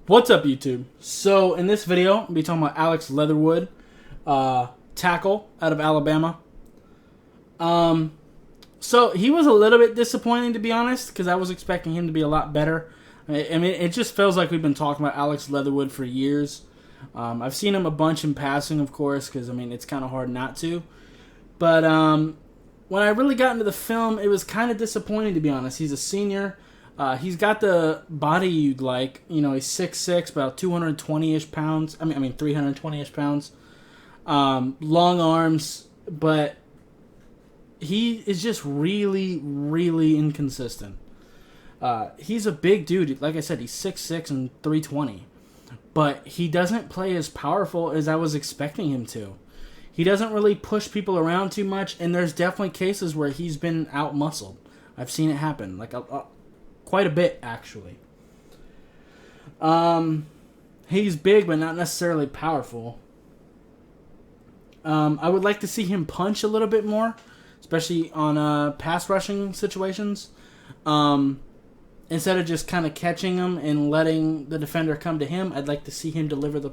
What's up, YouTube? So, in this video, I'll be talking about Alex Leatherwood, tackle out of Alabama. So, he was a little bit disappointing, to be honest, because I was expecting him to be a lot better. I mean, it just feels like we've been talking about Alex Leatherwood for years. I've seen him a bunch in passing, of course, because, I mean, it's kind of hard not to. But when I really got into the film, it was kind of disappointing, to be honest. He's a senior. He's got the body you'd like. You know, he's 6'6", about 220-ish pounds. I mean 320-ish pounds. Long arms, but he is just really, really inconsistent. He's a big dude. Like I said, he's 6'6" and 320. But he doesn't play as powerful as I was expecting him to. He doesn't really push people around too much, and there's definitely cases where he's been out-muscled. I've seen it happen. Quite a bit, actually. He's big, but not necessarily powerful. I would like to see him punch a little bit more, especially on pass rushing situations. Instead of just kind of catching him and letting the defender come to him, I'd like to see him deliver the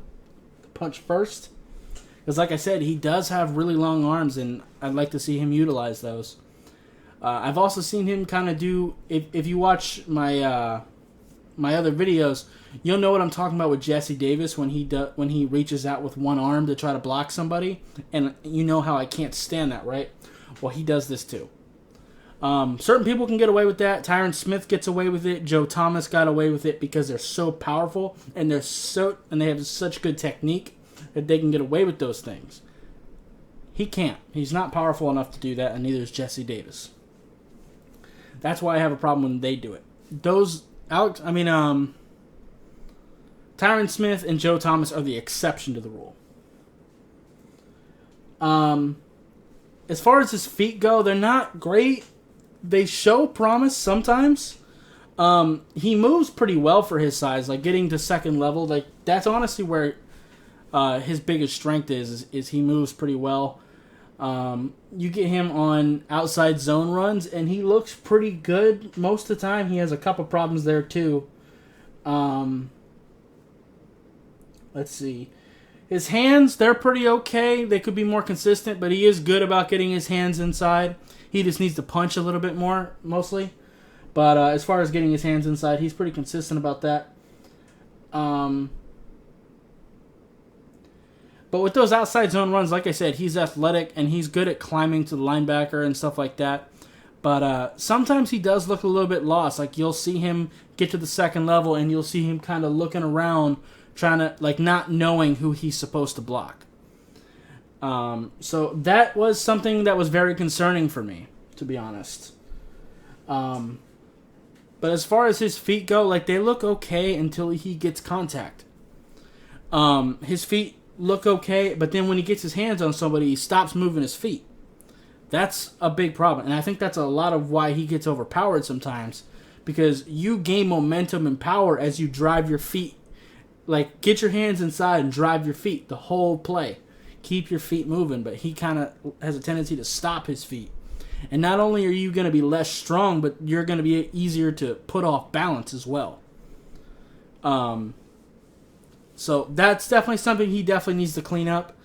punch first. Because like I said, he does have really long arms, and I'd like to see him utilize those. I've also seen him kind of do, if you watch my my other videos, you'll know what I'm talking about with Jesse Davis when he reaches out with one arm to try to block somebody, and you know how I can't stand that, right? Well, he does this too. Certain people can get away with that. Tyron Smith gets away with it. Joe Thomas got away with it because they're so powerful and they have such good technique that they can get away with those things. He can't. He's not powerful enough to do that, and neither is Jesse Davis. That's why I have a problem when they do it. Tyron Smith and Joe Thomas are the exception to the rule. As far as his feet go, they're not great. They show promise sometimes. He moves pretty well for his size, like getting to second level. Like that's honestly where his biggest strength is he moves pretty well. You get him on outside zone runs, and he looks pretty good most of the time. He has a couple problems there too. Let's see. His hands, they're pretty okay. They could be more consistent, but he is good about getting his hands inside. He just needs to punch a little bit more, mostly. But as far as getting his hands inside, he's pretty consistent about that. But with those outside zone runs, like I said, he's athletic, and he's good at climbing to the linebacker and stuff like that. But sometimes he does look a little bit lost. Like, you'll see him get to the second level, and you'll see him kind of looking around, trying to, like, not knowing who he's supposed to block. So that was something that was very concerning for me, to be honest. But as far as his feet go, like, they look okay until he gets contact. His feet look okay, but then when he gets his hands on somebody, he stops moving his feet. That's a big problem, and I think that's a lot of why he gets overpowered sometimes, because you gain momentum and power as you drive your feet. Like, get your hands inside and drive your feet the whole play. Keep your feet moving, but he kind of has a tendency to stop his feet. And not only are you going to be less strong, but you're going to be easier to put off balance as well. So that's definitely something he definitely needs to clean up.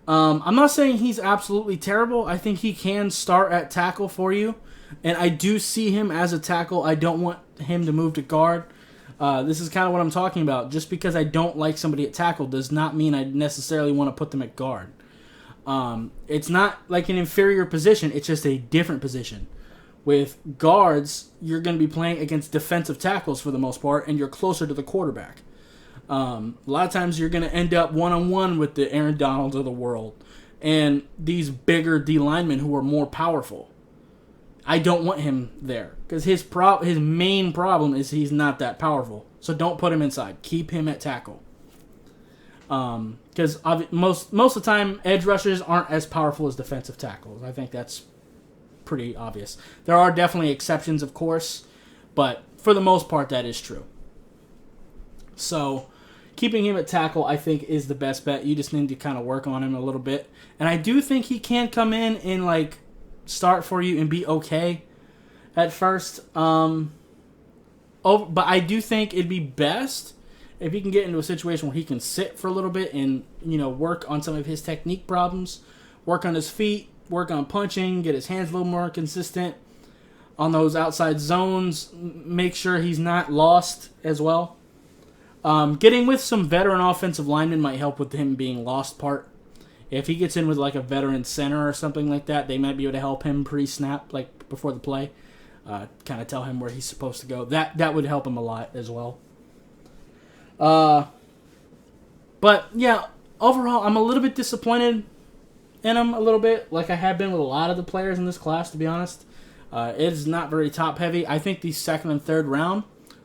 I'm not saying he's absolutely terrible. I think he can start at tackle for you. And I do see him as a tackle. I don't want him to move to guard. This is kind of what I'm talking about. Just because I don't like somebody at tackle does not mean I necessarily want to put them at guard. It's not like an inferior position. It's just a different position. With guards, you're going to be playing against defensive tackles for the most part, and you're closer to the quarterback. A lot of times you're going to end up one-on-one with the Aaron Donalds of the world and these bigger D linemen who are more powerful. I don't want him there because his main problem is he's not that powerful. So don't put him inside. Keep him at tackle. Because most of the time, edge rushers aren't as powerful as defensive tackles. I think that's pretty obvious. There are definitely exceptions, of course, but for the most part, that is true. So keeping him at tackle, I think, is the best bet. You just need to kind of work on him a little bit. And I do think he can come in and, like, start for you and be okay at first. But I do think it'd be best if he can get into a situation where he can sit for a little bit and, work on some of his technique problems, work on his feet, work on punching, get his hands a little more consistent on those outside zones, make sure he's not lost as well. Getting with some veteran offensive linemen might help with him being lost part. If he gets in with like a veteran center or something like that, they might be able to help him pre-snap, like before the play. Kind of tell him where he's supposed to go. That would help him a lot as well. But yeah, overall, I'm a little bit disappointed in him a little bit, like I have been with a lot of the players in this class, to be honest. It's not very top-heavy. I think the second and third round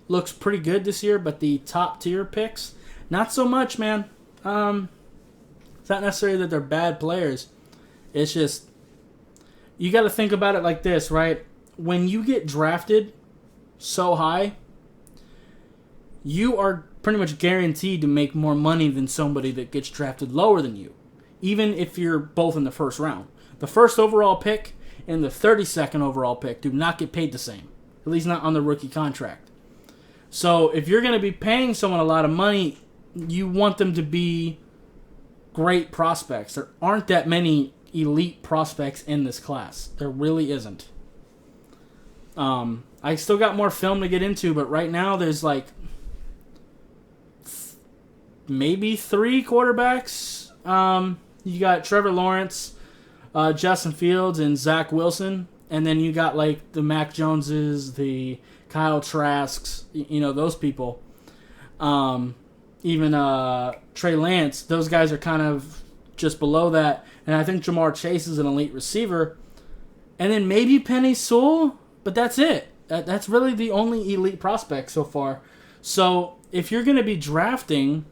looks pretty good this year, but the top-tier picks, not so much, man. It's not necessarily that they're bad players. It's just, you got to think about it like this, right? When you get drafted so high, you are pretty much guaranteed to make more money than somebody that gets drafted lower than you, even if you're both in the first round. The first overall pick and the 32nd overall pick do not get paid the same, at least not on the rookie contract. So if you're going to be paying someone a lot of money, you want them to be great prospects. There aren't that many elite prospects in this class. There really isn't. I still got more film to get into, but right now there's like maybe 3 quarterbacks. You got Trevor Lawrence, Justin Fields, and Zach Wilson. And then you got like the Mac Joneses, the Kyle Trasks, those people. Even Trey Lance, those guys are kind of just below that. And I think Jamar Chase is an elite receiver. And then maybe Penny Sewell, but that's it. That's really the only elite prospect so far. So if you're going to be drafting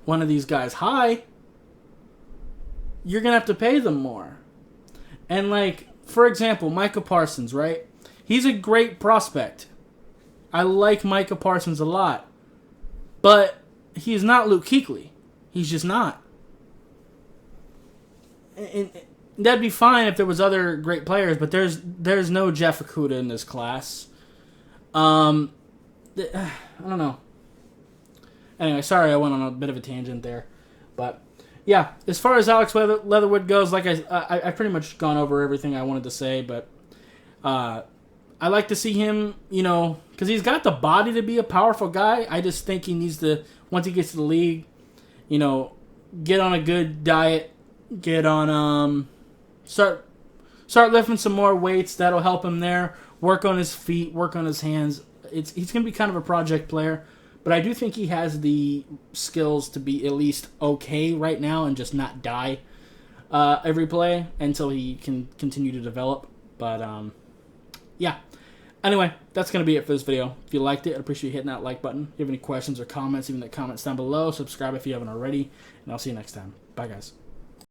one of these guys high, you're going to have to pay them more. And like, for example, Micah Parsons, right? He's a great prospect. I like Micah Parsons a lot. But he's not Luke Kuechly. He's just not. And that'd be fine if there was other great players, but there's no Jeff Okudah in this class. I don't know. Anyway, sorry I went on a bit of a tangent there. But, yeah, as far as Alex Leatherwood goes, like I pretty much gone over everything I wanted to say, but I like to see him, because he's got the body to be a powerful guy. I just think he needs to, once he gets to the league, get on a good diet, get on, start lifting some more weights. That'll help him there. Work on his feet, work on his hands. He's going to be kind of a project player, but I do think he has the skills to be at least okay right now and just not die every play until he can continue to develop. But, yeah. Anyway, that's going to be it for this video. If you liked it, I'd appreciate you hitting that like button. If you have any questions or comments, leave the comments down below. Subscribe if you haven't already, and I'll see you next time. Bye, guys.